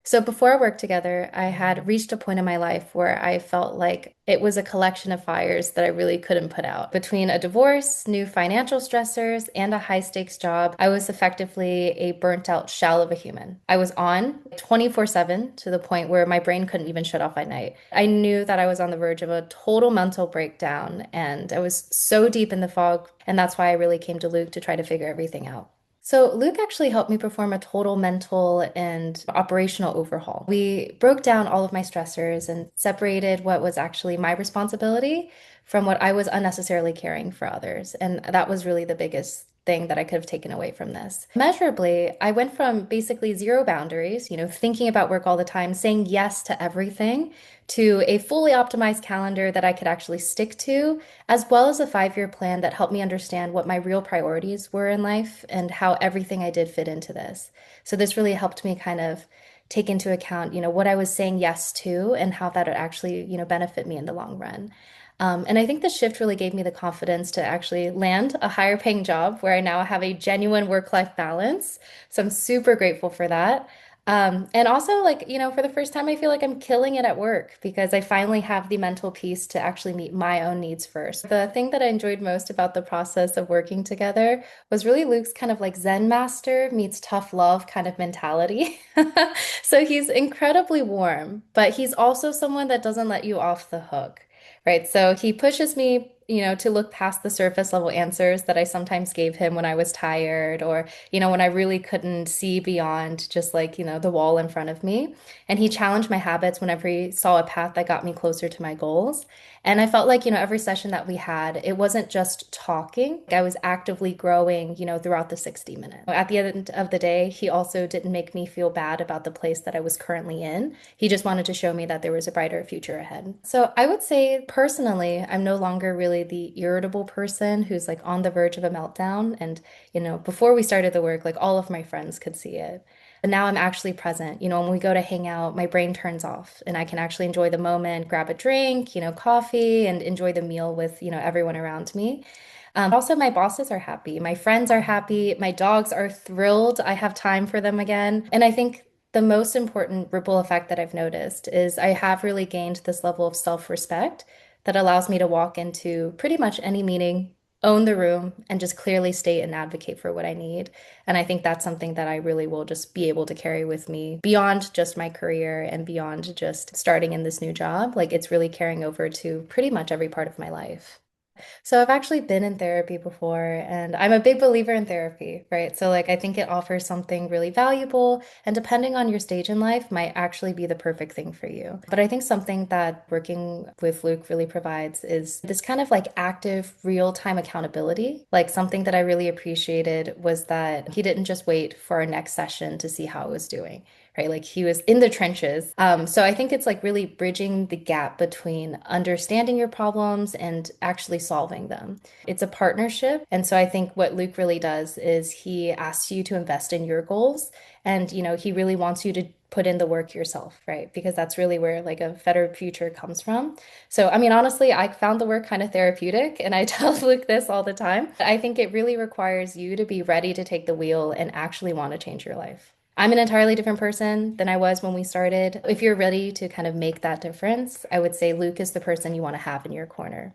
So before our work together, I had reached a point in my life where I felt like it was a collection of fires that I really couldn't put out. Between a divorce, new financial stressors, and a high stakes job, I was effectively a burnt out shell of a human. I was on 24/7 to the point where my brain couldn't even shut off at night. I knew that I was on the verge of a total mental breakdown, and I was so deep in the fog. And that's why I really came to Luke to try to figure everything out. So, Luke actually helped me perform a total mental and operational overhaul. We broke down all of my stressors and separated what was actually my responsibility from what I was unnecessarily carrying for others. And that was really the biggest thing that I could have taken away from this. Measurably, I went from basically zero boundaries, thinking about work all the time, saying yes to everything, to a fully optimized calendar that I could actually stick to, as well as a 5-year plan that helped me understand what my real priorities were in life and how everything I did fit into this. So this really helped me kind of take into account, what I was saying yes to and how that would actually, benefit me in the long run. And I think the shift really gave me the confidence to actually land a higher paying job where I now have a genuine work-life balance. So I'm super grateful for that. And also, like, for the first time, I feel like I'm killing it at work because I finally have the mental peace to actually meet my own needs first. The thing that I enjoyed most about the process of working together was really Luke's kind of like Zen master meets tough love kind of mentality. So he's incredibly warm, but he's also someone that doesn't let you off the hook, right? So he pushes me, to look past the surface level answers that I sometimes gave him when I was tired or when I really couldn't see beyond just like, the wall in front of me. And he challenged my habits whenever he saw a path that got me closer to my goals. And I felt like, every session that we had, it wasn't just talking. I was actively growing, throughout the 60 minutes. At the end of the day, he also didn't make me feel bad about the place that I was currently in. He just wanted to show me that there was a brighter future ahead. So I would say personally, I'm no longer really the irritable person who's like on the verge of a meltdown. And before we started the work, like all of my friends could see it. And now I'm actually present. When we go to hang out, my brain turns off and I can actually enjoy the moment, grab a drink, coffee, and enjoy the meal with, everyone around me. Also, my bosses are happy. My friends are happy. My dogs are thrilled. I have time for them again. And I think the most important ripple effect that I've noticed is I have really gained this level of self-respect that allows me to walk into pretty much any meeting, own the room, and just clearly state and advocate for what I need. And I think that's something that I really will just be able to carry with me beyond just my career and beyond just starting in this new job. Like it's really carrying over to pretty much every part of my life. So I've actually been in therapy before, and I'm a big believer in therapy, right? So like I think it offers something really valuable, and depending on your stage in life, might actually be the perfect thing for you. But I think something that working with Luke really provides is this kind of like active, real-time accountability. Like something that I really appreciated was that he didn't just wait for our next session to see how I was doing, right? Like he was in the trenches. So I think it's like really bridging the gap between understanding your problems and actually solving them. It's a partnership. And so I think what Luke really does is he asks you to invest in your goals and, he really wants you to put in the work yourself, right? Because that's really where like a better future comes from. So, I mean, honestly, I found the work kind of therapeutic and I tell Luke this all the time. I think it really requires you to be ready to take the wheel and actually want to change your life. I'm an entirely different person than I was when we started. If you're ready to kind of make that difference, I would say Luke is the person you want to have in your corner.